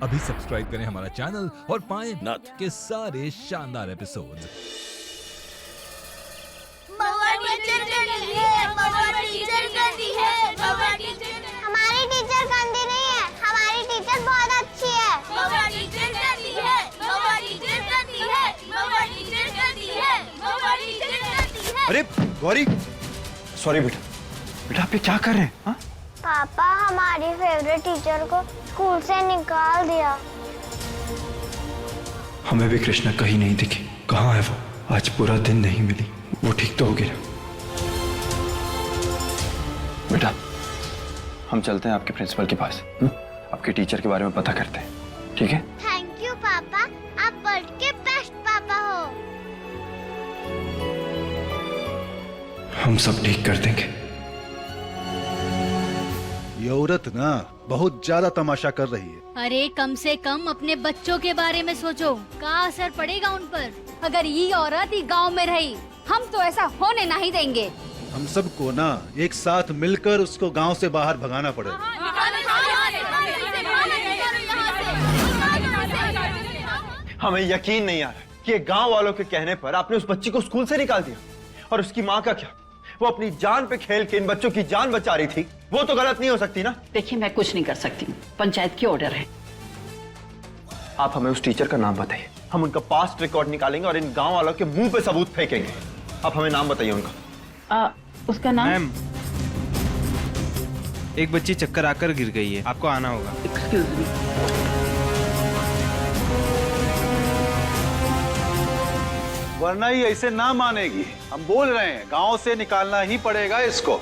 अभी सब्सक्राइब करें हमारा चैनल और पाएं नाथ। के सारे शानदार एपिसोड्स। हमारी टीचर गंदी है, हमारी टीचर गंदी नहीं है, हमारी टीचर बहुत अच्छी है। अरे गौरी, सॉरी बेटा, बेटा आप ये क्या कर रहे हैं? हाँ? पापा हमारी फेवरेट टीचर को स्कूल से निकाल दिया। हमें भी कृष्णा कहीं नहीं दिखी। कहाँ है वो? आज पूरा दिन नहीं मिली। वो ठीक तो होगी ना? बेटा हम चलते हैं आपके प्रिंसिपल के पास। आपके टीचर के बारे में पता करते हैं, ठीक है? थैंक यू पापा, आप वर्ल्ड के बेस्ट पापा हो। हम सब ठीक कर देंगे। ये औरत ना बहुत ज्यादा तमाशा कर रही है। अरे कम से कम अपने बच्चों के बारे में सोचो, क्या असर पड़ेगा उन पर। अगर ये औरत ही गांव में रही, हम तो ऐसा होने नहीं देंगे। हम सबको ना एक साथ मिलकर उसको गांव से बाहर भगाना पड़ेगा। हमें यकीन नहीं आ रहा कि गांव वालों के कहने पर आपने उस बच्ची को स्कूल से निकाल दिया। और उसकी माँ का क्या? वो अपनी जान पे खेल के इन बच्चों की जान बचा रही थी। वो तो गलत नहीं हो सकती ना? देखिए मैं कुछ नहीं कर सकती हूँ, पंचायत की ऑर्डर है। आप हमें उस टीचर का नाम बताइए, हम उनका पास्ट रिकॉर्ड निकालेंगे और इन गांव वालों के मुंह पे सबूत फेंकेंगे। आप हमें नाम बताइए उनका। उसका नाम? मैम, एक बच्ची चक्कर आकर गिर गई है, आपको आना होगा। Excuse me. वरना ही ऐसे ना मानेगी। हम बोल रहे हैं गांव से निकालना ही पड़ेगा इसको।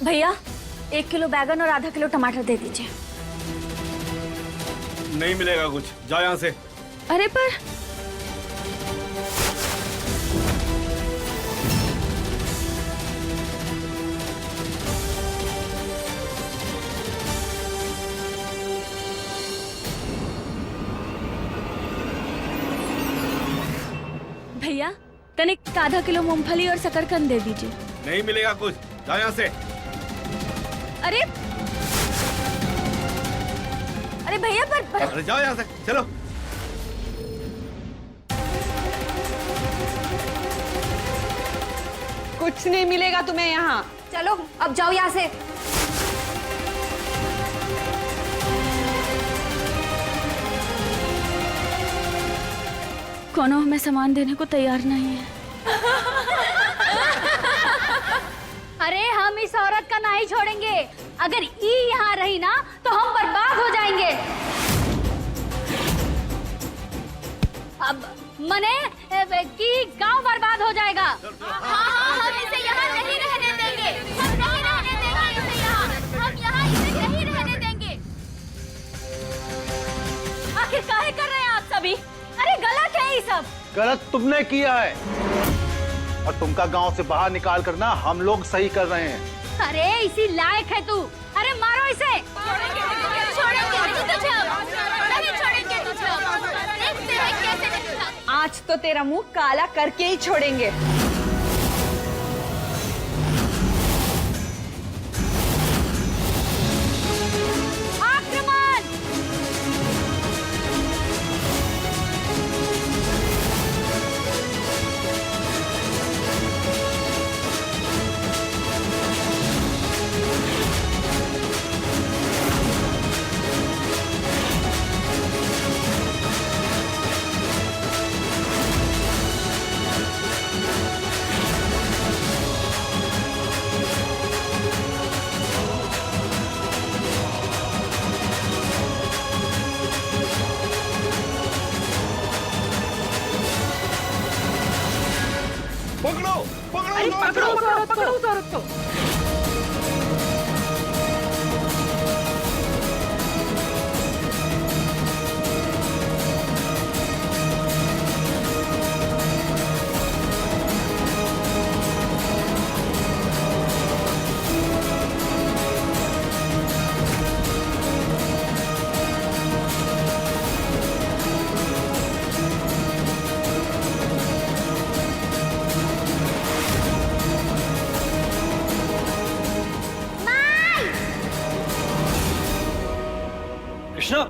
भैया 1 किलो बैगन और आधा किलो टमाटर दे दीजिए। नहीं मिलेगा कुछ, जाओ यहाँ से। अरे पर भैया तनिक आधा किलो मूंगफली और शकरकंद दे दीजिए। नहीं मिलेगा कुछ, जाओ यहाँ से। अरे अरे भैया पर अरे जाओ यहाँ से, चलो। कुछ नहीं मिलेगा तुम्हें यहाँ। चलो अब जाओ यहाँ से। कोनो हमें सामान देने को तैयार नहीं है। अरे हम इस औरत का नहीं छोड़ेंगे। अगर ई यहाँ रही ना तो हम बर्बाद हो जाएंगे। अब मने कि गांव बर्बाद हो जाएगा। हम इसे यहाँ नहीं रहने देंगे। हम नहीं रहने देंगे इसे यहाँ। हम यहाँ इसे नहीं रहने देंगे। आखिर काहे कर रहे हैं आप सभी? अरे गलत है ये सब। गलत तुमने किया है और तुमका गांव से बाहर निकाल कर ना हम लोग सही कर रहे हैं। अरे इसी लायक है तू। अरे मारो इसे। छोड़ेंगे नहीं तुझे, नहीं छोड़ेंगे तुझे। देखते हैं कैसे निकला। आज तो तेरा मुंह काला करके ही छोड़ेंगे। आक्रमण! पकड़ो, पकड़ो, अरे पकड़ो पकड़ो उस औरत को। कृष्णा,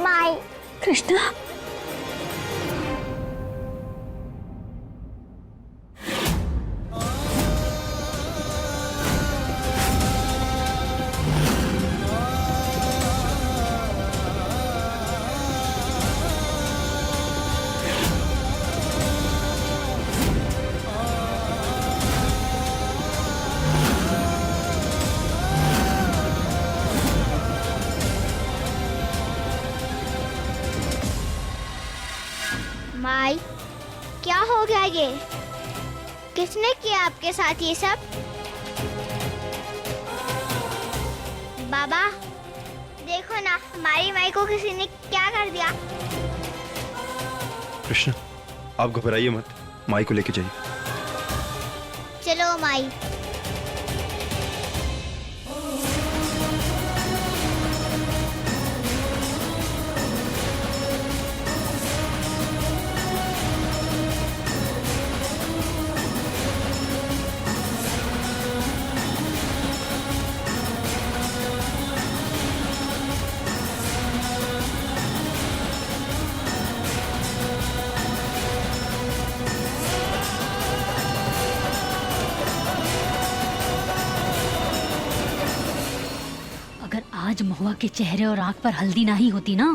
माई कृष्णा, माई क्या हो गया ये? किसने किया आपके साथ ये सब? बाबा देखो ना, हमारी माई को किसी ने क्या कर दिया। कृष्णा, आप घबराइए मत, माई को लेके जाइए। चलो माई। अगर आज महुआ के चेहरे और आंख पर हल्दी नहीं होती ना,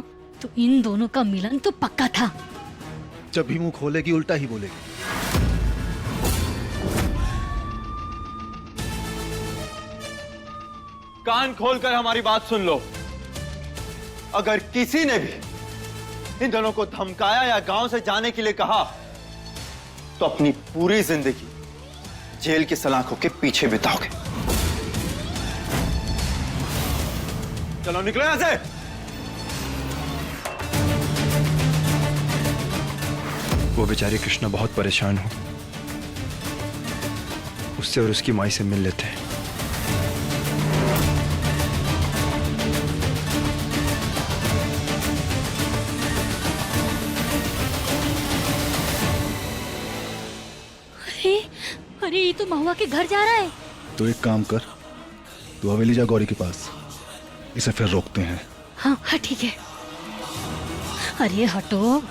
तो इन दोनों का मिलन तो पक्का था। जब भी मुंह खोलेगी उल्टा ही बोलेगी। कान खोलकर हमारी बात सुन लो। अगर किसी ने भी इन दोनों को धमकाया या गांव से जाने के लिए कहा, तो अपनी पूरी जिंदगी जेल की सलाखों के पीछे बिताओगे। चलो निकलो यहां से। वो बेचारी कृष्णा बहुत परेशान हो, उससे और उसकी माई से मिल लेते हैं। अरे ये तो महुआ के घर जा रहा है। तो एक काम कर, तू हवेली जा गौरी के पास, इसे फिर रोकते हैं। हाँ हाँ ठीक है। अरे हटो।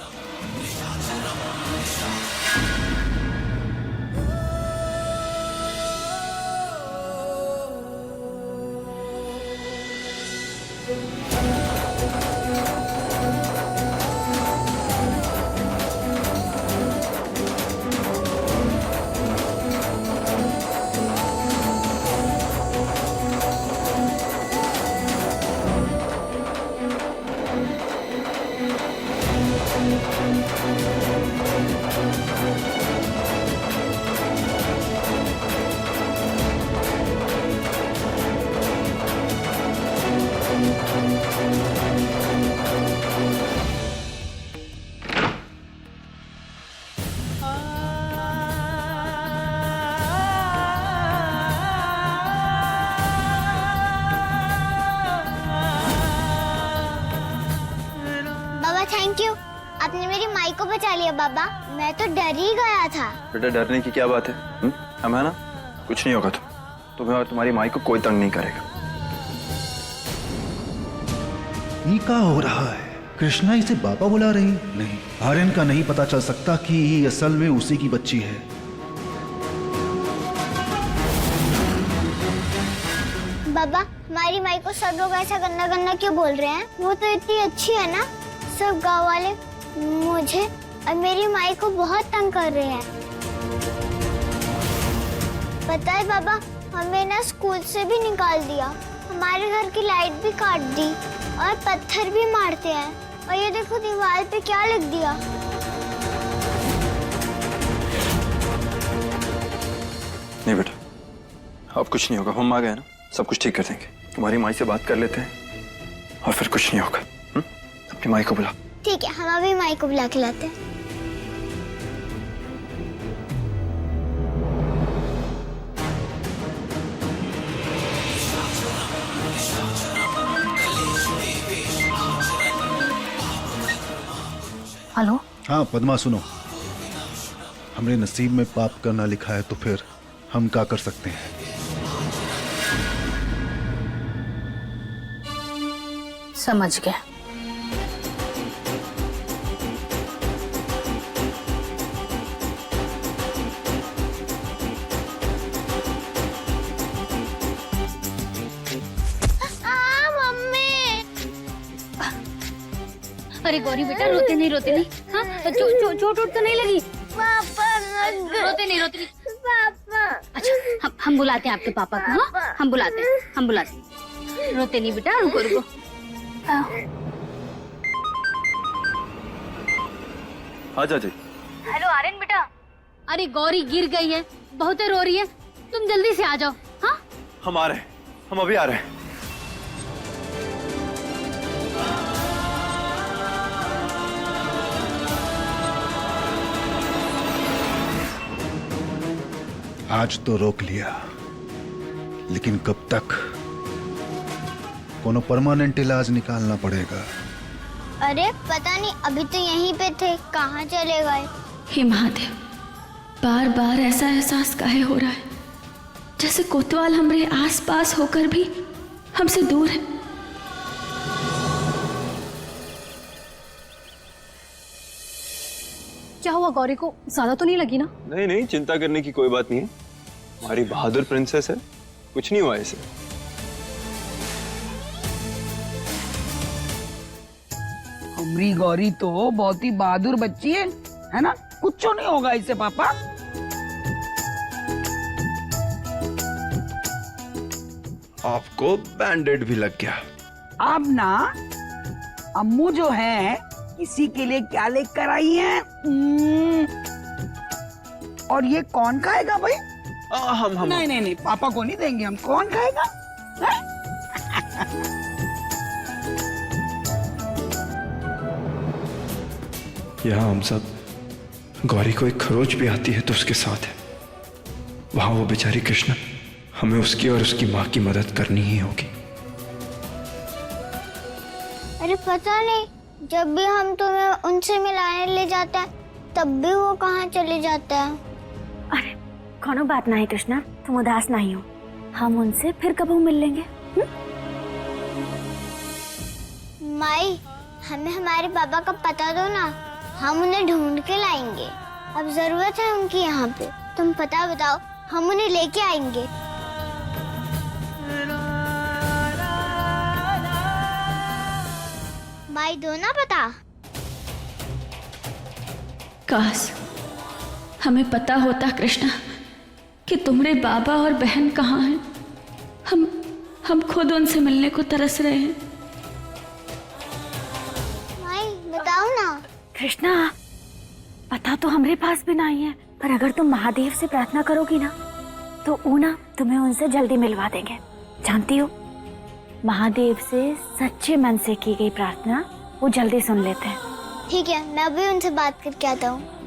बाबा थैंक यू, आपने मेरी माई को बचा लिया। बाबा मैं तो डर ही गया था। बेटा डरने की क्या बात है? हम है ना, कुछ नहीं होगा। तुम्हें और तुम्हारी माई को कोई तंग नहीं करेगा। ये क्या हो रहा है? कृष्णा इसे बाबा बुला रही? नहीं, आर्यन का नहीं पता चल सकता कि ये असल में उसी की बच्ची है। बाबा हमारी माई को सब लोग ऐसा गंदा गंदा क्यों बोल रहे हैं? वो तो इतनी अच्छी है ना। सब गांव वाले मुझे और मेरी माई को बहुत तंग कर रहे हैं। पता है बाबा, हमें ना स्कूल से भी निकाल दिया, हमारे घर की लाइट भी काट दी और पत्थर भी मारते हैं। और ये देखो दीवार पे क्या लिख दिया। नहीं बेटा, अब कुछ नहीं होगा। हम आ गए ना, सब कुछ ठीक कर देंगे। तुम्हारी माई से बात कर लेते हैं और फिर कुछ नहीं होगा। अपनी माई को बुला। ठीक है, हम अभी माई को बुला के लाते हैं। हेलो। हाँ पद्मा सुनो, हमरे नसीब में पाप करना लिखा है तो फिर हम क्या कर सकते हैं। समझ गया। मम्मी। अरे गौरी बेटा, रोते नहीं हाँ, चोट वोट तो नहीं लगी? पापा रोते नहीं पापा। अच्छा, हम बुलाते हैं आपके पापा को। हाँ, हम बुलाते हैं। रोते नहीं बेटा, रुको। आजा जी। हेलो आर्यन बेटा। अरे गौरी गिर गई है, बहुत रो रही है, तुम जल्दी से आ जाओ। हाँ, हम आ रहे हैं, हम अभी आ रहे हैं। आज तो रोक लिया, लेकिन कब तक? कोनो परमानेंट इलाज निकालना पड़ेगा। अरे पता नहीं, अभी तो यहीं पे थे, कहाँ चले गए? हे महादेव, बार बार ऐसा एहसास काहे हो रहा है जैसे कोतवाल हमरे आस पास होकर भी हमसे दूर है। क्या हुआ गौरी को? ज्यादा तो नहीं लगी ना? नहीं, चिंता करने की कोई बात नहीं है। हमारी बहादुर प्रिंसेस है, कुछ नहीं हुआ इसे। हमारी गौरी तो बहुत ही बहादुर बच्ची है ना? कुछ नहीं होगा इसे पापा। आपको बैंडेड भी लग गया। अब ना अम्मू जो है किसी के लिए क्या लेकर आई है? और ये कौन खाएगा भाई? हम नहीं, पापा को नहीं देंगे हम। कौन खाएगा? यहाँ हम सब, गौरी को एक खरोच भी आती है तो उसके साथ है। वहां वो बेचारी कृष्णा, हमें उसकी और उसकी माँ की मदद करनी ही होगी। अरे पता नहीं, जब भी हम तुम्हें उनसे मिलाने ले जाते हैं तब भी वो कहाँ चले जाते हैं। अरे कोनो बात नहीं कृष्णा, तुम उदास नहीं हो, हम उनसे फिर कब मिल लेंगे। माई, हमें हमारे पापा का पता दो ना, हम उन्हें ढूंढ के लाएंगे। अब जरूरत है उनकी यहाँ पे, तुम पता बताओ, हम उन्हें लेके आएंगे। माई दो ना पता। काश हमें पता होता कृष्णा कि तुम्हारे बाबा और बहन कहाँ हैं। हम खुद उनसे मिलने को तरस रहे हैं। माई बताओ ना। कृष्णा, पता तो हमारे पास भी नहीं है, पर अगर तुम महादेव से प्रार्थना करोगी ना तो वो ना तुम्हें उनसे जल्दी मिलवा देंगे। जानती हो, महादेव से सच्चे मन से की गई प्रार्थना वो जल्दी सुन लेते हैं। ठीक है, मैं अभी उनसे बात करके आता हूँ।